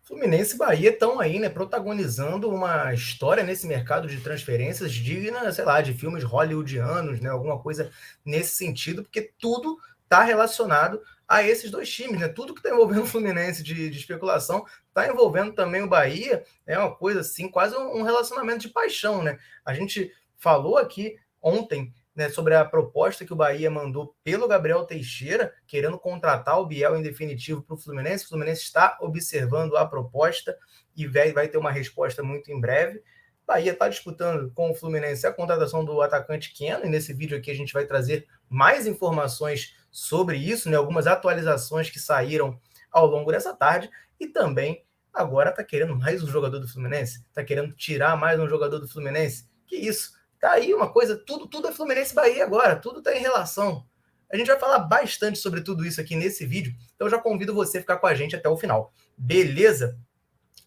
Fluminense e Bahia estão aí, né, protagonizando uma história nesse mercado de transferências digna, sei lá, de filmes hollywoodianos, né, alguma coisa nesse sentido, porque tudo está relacionado a esses dois times, né? Tudo que está envolvendo o Fluminense de especulação está envolvendo também o Bahia, é uma coisa assim, quase um relacionamento de paixão, né? A gente falou aqui ontem, né, sobre a proposta que o Bahia mandou pelo Gabriel Teixeira, querendo contratar o Biel em definitivo para o Fluminense. O Fluminense está observando a proposta e vai ter uma resposta muito em breve. O Bahia está disputando com o Fluminense a contratação do atacante Keno, e nesse vídeo aqui a gente vai trazer mais informações sobre isso, né, algumas atualizações que saíram ao longo dessa tarde, e também agora está querendo mais um jogador do Fluminense, está querendo tirar mais um jogador do Fluminense. Que isso? Tá aí uma coisa, tudo é Fluminense e Bahia agora, tudo está em relação. A gente vai falar bastante sobre tudo isso aqui nesse vídeo, então já convido você a ficar com a gente até o final. Beleza?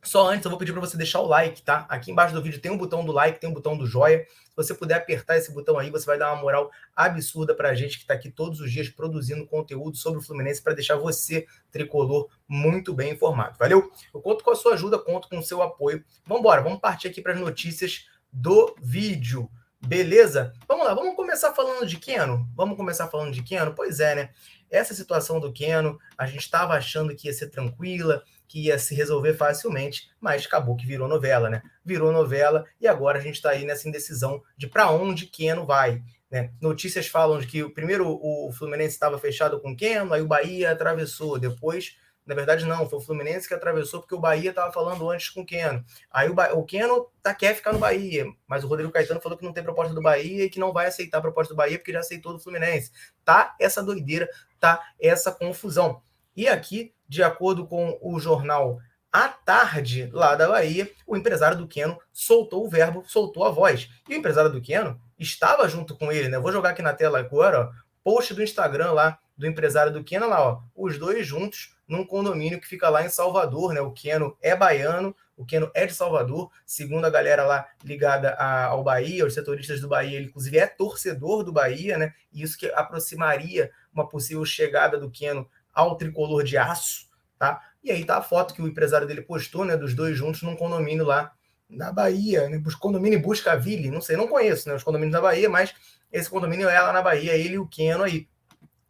Só antes eu vou pedir para você deixar o like, tá? Aqui embaixo do vídeo tem um botão do like, tem um botão do joia. Se você puder apertar esse botão aí, você vai dar uma moral absurda para a gente que está aqui todos os dias produzindo conteúdo sobre o Fluminense para deixar você, tricolor, muito bem informado. Valeu? Eu conto com a sua ajuda, conto com o seu apoio. Vamos embora, vamos partir aqui para as notícias do vídeo. Beleza? Vamos lá, vamos começar falando de Keno? Vamos começar falando de Keno? Pois é, né? Essa situação do Keno, a gente estava achando que ia ser tranquila, que ia se resolver facilmente, mas acabou que virou novela, né? Virou novela e agora a gente está aí nessa indecisão de para onde Keno vai. Né? Notícias falam de que primeiro o Fluminense estava fechado com Keno, aí o Bahia atravessou, depois, na verdade não, foi o Fluminense que atravessou porque o Bahia estava falando antes com o Keno. Aí o Keno quer ficar no Bahia, mas o Rodrigo Caetano falou que não tem proposta do Bahia e que não vai aceitar a proposta do Bahia porque já aceitou do Fluminense. Tá essa doideira, tá essa confusão. E aqui, de acordo com o jornal À Tarde, lá da Bahia, o empresário do Keno soltou o verbo, soltou a voz. E o empresário do Keno estava junto com ele, né? Vou jogar aqui na tela agora, ó, post do Instagram lá do empresário do Keno, lá, ó, os dois juntos num condomínio que fica lá em Salvador, né? O Keno é baiano, o Keno é de Salvador, segundo a galera lá ligada ao Bahia, os setoristas do Bahia, ele inclusive é torcedor do Bahia, né? E isso que aproximaria uma possível chegada do Keno ao tricolor de aço, tá? E aí tá a foto que o empresário dele postou, né, dos dois juntos num condomínio lá na Bahia, né, condomínio Buscaville, não sei, não conheço, né, os condomínios da Bahia, mas esse condomínio é lá na Bahia, ele e o Keno aí.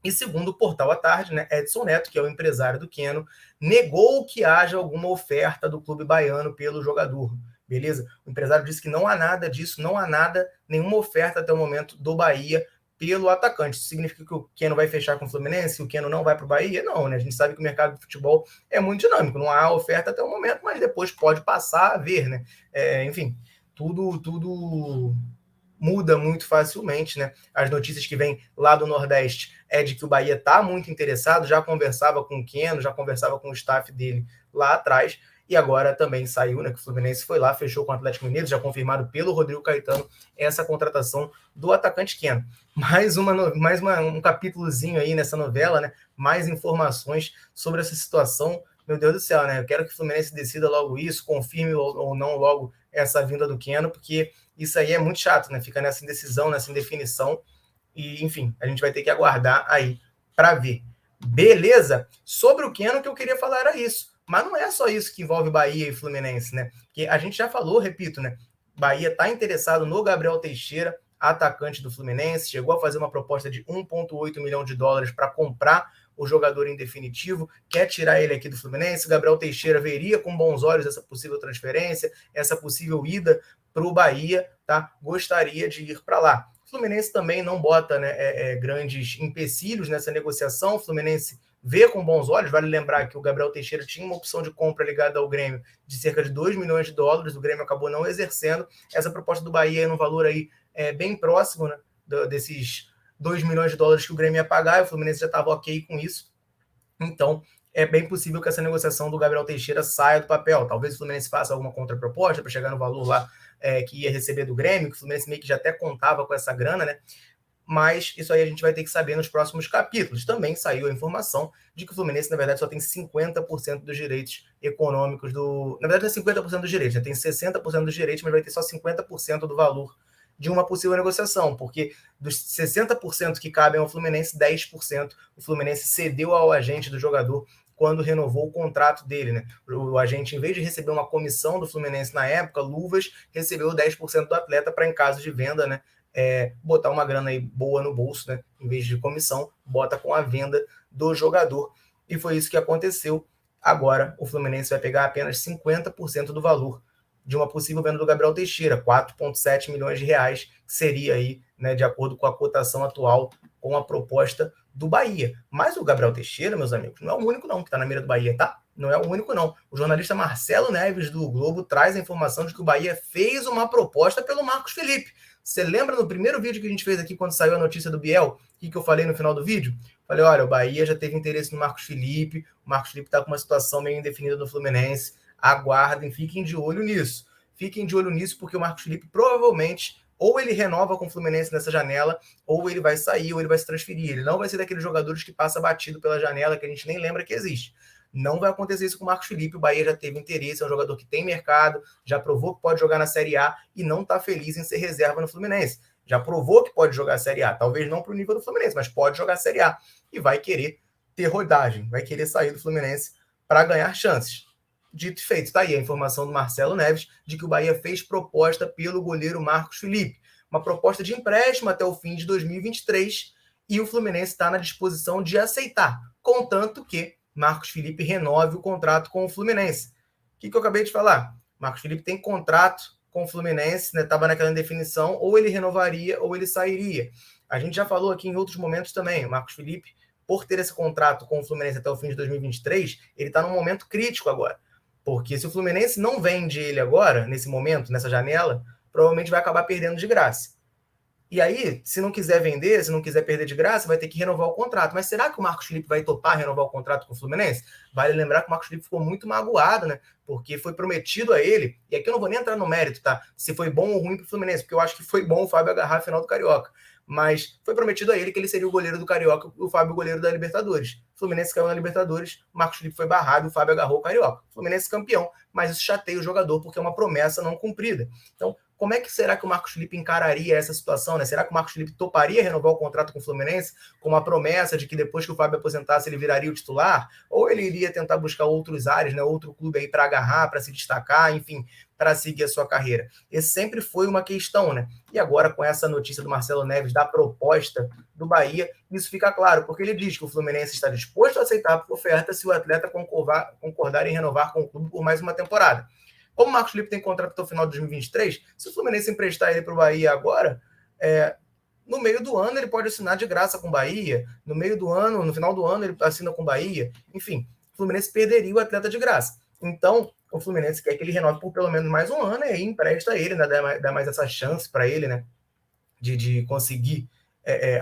E segundo o portal à tarde, né, Edson Neto, que é o empresário do Keno, negou que haja alguma oferta do clube baiano pelo jogador. Beleza? O empresário disse que não há nada disso, não há nada, nenhuma oferta até o momento do Bahia pelo atacante. Isso significa que o Keno vai fechar com o Fluminense, o Keno não vai para o Bahia? Não, né? A gente sabe que o mercado de futebol é muito dinâmico, não há oferta até o momento, mas depois pode passar a ver, né? Enfim, tudo muda muito facilmente, né? As notícias que vêm lá do Nordeste é de que o Bahia está muito interessado, já conversava com o Keno, já conversava com o staff dele lá atrás, e agora também saiu, né, que o Fluminense foi lá, fechou com o Atlético Mineiro, já confirmado pelo Rodrigo Caetano, essa contratação do atacante Keno. Um capítulozinho aí nessa novela, né? Mais informações sobre essa situação. Meu Deus do céu, né? Eu quero que o Fluminense decida logo isso, confirme ou não logo essa vinda do Keno, porque isso aí é muito chato, né? Fica nessa indecisão, nessa indefinição. E, enfim, a gente vai ter que aguardar aí para ver. Beleza? Sobre o Keno, que eu queria falar era isso. Mas não é só isso que envolve Bahia e Fluminense, né? Que a gente já falou, repito, né? Bahia está interessado no Gabriel Teixeira, atacante do Fluminense, chegou a fazer uma proposta de 1,8 milhão de dólares para comprar o jogador em definitivo, quer tirar ele aqui do Fluminense. Gabriel Teixeira veria com bons olhos essa possível transferência, essa possível ida para o Bahia, tá? Gostaria de ir para lá. O Fluminense também não bota, né, grandes empecilhos nessa negociação. O Fluminense vê com bons olhos. Vale lembrar que o Gabriel Teixeira tinha uma opção de compra ligada ao Grêmio de cerca de 2 milhões de dólares. O Grêmio acabou não exercendo. Essa proposta do Bahia é no valor aí bem próximo, né, desses 2 milhões de dólares que o Grêmio ia pagar, e o Fluminense já estava ok com isso. Então, é bem possível que essa negociação do Gabriel Teixeira saia do papel. Talvez o Fluminense faça alguma contraproposta para chegar no valor lá que ia receber do Grêmio, que o Fluminense meio que já até contava com essa grana, né? Mas isso aí a gente vai ter que saber nos próximos capítulos. Também saiu a informação de que o Fluminense, na verdade, só tem 50% dos direitos econômicos do... Na verdade, não é 50% dos direitos, já tem 60% dos direitos, mas vai ter só 50% do valor de uma possível negociação, porque dos 60% que cabem ao Fluminense, 10% o Fluminense cedeu ao agente do jogador quando renovou o contrato dele, né? O agente, em vez de receber uma comissão do Fluminense na época, luvas, recebeu 10% do atleta para, em caso de venda, né, botar uma grana aí boa no bolso, né? Em vez de comissão, bota com a venda do jogador. E foi isso que aconteceu. Agora, o Fluminense vai pegar apenas 50% do valor de uma possível venda do Gabriel Teixeira, 4,7 milhões de reais, que seria aí, né, de acordo com a cotação atual, com a proposta do Bahia. Mas o Gabriel Teixeira, meus amigos, não é o único não que está na mira do Bahia, tá? Não é o único não. O jornalista Marcelo Neves, do Globo, traz a informação de que o Bahia fez uma proposta pelo Marcos Felipe. Você lembra no primeiro vídeo que a gente fez aqui, quando saiu a notícia do Biel, o que eu falei no final do vídeo? Falei, olha, o Bahia já teve interesse no Marcos Felipe, o Marcos Felipe está com uma situação meio indefinida no Fluminense, aguardem, fiquem de olho nisso. Fiquem de olho nisso, porque o Marcos Felipe provavelmente ou ele renova com o Fluminense nessa janela, ou ele vai sair, ou ele vai se transferir. Ele não vai ser daqueles jogadores que passa batido pela janela, que a gente nem lembra que existe. Não vai acontecer isso com o Marcos Felipe. O Bahia já teve interesse, é um jogador que tem mercado, já provou que pode jogar na Série A e não está feliz em ser reserva no Fluminense. Já provou que pode jogar a Série A, talvez não para o nível do Fluminense, mas pode jogar a Série A. E vai querer ter rodagem, vai querer sair do Fluminense para ganhar chances. Dito e feito, está aí a informação do Marcelo Neves de que o Bahia fez proposta pelo goleiro Marcos Felipe. Uma proposta de empréstimo até o fim de 2023 e o Fluminense está na disposição de aceitar, contanto que Marcos Felipe renove o contrato com o Fluminense. O que eu acabei de falar? Marcos Felipe tem contrato com o Fluminense, estava, né, naquela indefinição, ou ele renovaria ou ele sairia. A gente já falou aqui em outros momentos também, o Marcos Felipe, por ter esse contrato com o Fluminense até o fim de 2023, ele está num momento crítico agora. Porque se o Fluminense não vende ele agora, nesse momento, nessa janela, provavelmente vai acabar perdendo de graça. E aí, se não quiser vender, se não quiser perder de graça, vai ter que renovar o contrato. Mas será que o Marcos Felipe vai topar renovar o contrato com o Fluminense? Vale lembrar que o Marcos Felipe ficou muito magoado, né? Porque foi prometido a ele, e aqui eu não vou nem entrar no mérito, tá? Se foi bom ou ruim para o Fluminense, porque eu acho que foi bom o Fábio agarrar a final do Carioca. Mas foi prometido a ele que ele seria o goleiro do Carioca e o Fábio o goleiro da Libertadores. O Fluminense caiu na Libertadores, o Marcos Felipe foi barrado e o Fábio agarrou o Carioca. O Fluminense campeão, mas isso chateia o jogador porque é uma promessa não cumprida. Então, como é que será que o Marcos Felipe encararia essa situação, né? Será que o Marcos Felipe toparia renovar o contrato com o Fluminense com uma promessa de que depois que o Fábio aposentasse ele viraria o titular? Ou ele iria tentar buscar outros áreas, né? Outro clube aí para agarrar, para se destacar, enfim, para seguir a sua carreira? Esse sempre foi uma questão, né? E agora com essa notícia do Marcelo Neves da proposta do Bahia, isso fica claro, porque ele diz que o Fluminense está disposto a aceitar a oferta se o atleta concordar em renovar com o clube por mais uma temporada. Como o Marcos Felipe tem contrato até o final de 2023, se o Fluminense emprestar ele para o Bahia agora, no meio do ano ele pode assinar de graça com o Bahia, no meio do ano, no final do ano ele assina com o Bahia, enfim, o Fluminense perderia o atleta de graça. Então, o Fluminense quer que ele renove por pelo menos mais um ano e aí empresta ele, né, dá mais essa chance para ele, né, de conseguir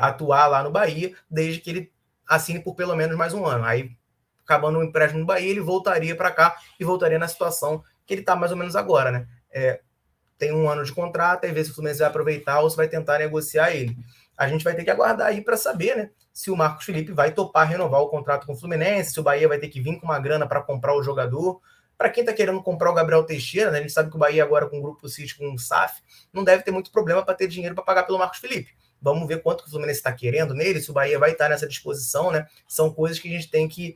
atuar lá no Bahia, desde que ele assine por pelo menos mais um ano. Aí, acabando o empréstimo no Bahia, ele voltaria para cá e voltaria na situação que ele está mais ou menos agora, né? Tem um ano de contrato, aí vê se o Fluminense vai aproveitar ou se vai tentar negociar ele. A gente vai ter que aguardar aí para saber, né, se o Marcos Felipe vai topar renovar o contrato com o Fluminense, se o Bahia vai ter que vir com uma grana para comprar o jogador. Para quem está querendo comprar o Gabriel Teixeira, né, a gente sabe que o Bahia agora com o Grupo City, com o SAF, não deve ter muito problema para ter dinheiro para pagar pelo Marcos Felipe. Vamos ver quanto que o Fluminense está querendo nele, se o Bahia vai estar nessa disposição, né? São coisas que a gente tem que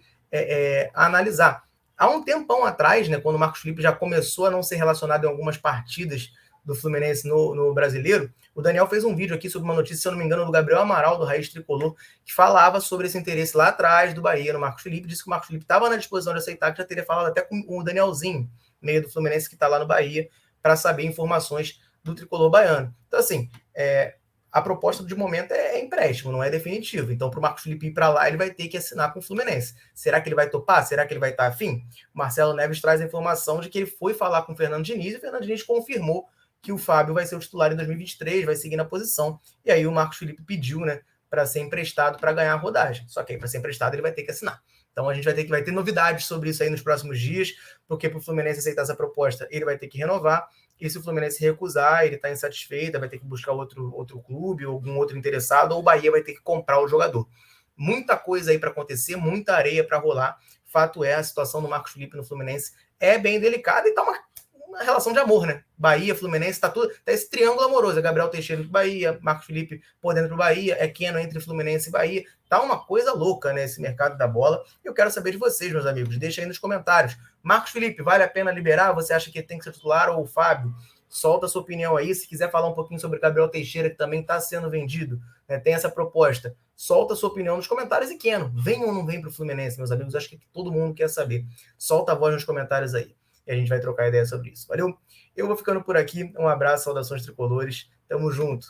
analisar. Há um tempão atrás, né, quando o Marcos Felipe já começou a não ser relacionado em algumas partidas do Fluminense no Brasileiro, o Daniel fez um vídeo aqui sobre uma notícia, se eu não me engano, do Gabriel Amaral, do Raiz Tricolor, que falava sobre esse interesse lá atrás do Bahia no Marcos Felipe, disse que o Marcos Felipe estava na disposição de aceitar, que já teria falado até com o Danielzinho, meio do Fluminense, que está lá no Bahia, para saber informações do Tricolor baiano. Então, assim, a proposta de momento é empréstimo, não é definitivo. Então, para o Marcos Felipe ir para lá, ele vai ter que assinar com o Fluminense. Será que ele vai topar? Será que ele vai estar afim? O Marcelo Neves traz a informação de que ele foi falar com o Fernando Diniz e o Fernando Diniz confirmou que o Fábio vai ser o titular em 2023, vai seguir na posição. E aí o Marcos Felipe pediu, né, para ser emprestado para ganhar a rodagem. Só que aí, para ser emprestado, ele vai ter que assinar. Então, a gente vai ter novidades sobre isso aí nos próximos dias, porque para o Fluminense aceitar essa proposta, ele vai ter que renovar. E se o Fluminense recusar, ele está insatisfeito, vai ter que buscar outro clube, algum outro interessado, ou o Bahia vai ter que comprar o jogador. Muita coisa aí para acontecer, muita areia para rolar. Fato é, a situação do Marcos Felipe no Fluminense é bem delicada e está uma uma relação de amor, né? Bahia, Fluminense, tá esse triângulo amoroso. É Gabriel Teixeira do Bahia, Marcos Felipe por dentro do Bahia, é Keno entre Fluminense e Bahia. Tá uma coisa louca, né, esse mercado da bola. Eu quero saber de vocês, meus amigos. Deixa aí nos comentários. Marcos Felipe, vale a pena liberar? Você acha que tem que ser titular ou o Fábio? Solta a sua opinião aí. Se quiser falar um pouquinho sobre Gabriel Teixeira, que também está sendo vendido, né, tem essa proposta. Solta a sua opinião nos comentários. E Keno, vem ou não vem para o Fluminense, meus amigos? Acho que todo mundo quer saber. Solta a voz nos comentários aí. E a gente vai trocar ideia sobre isso. Valeu? Eu vou ficando por aqui. Um abraço, saudações tricolores. Tamo junto.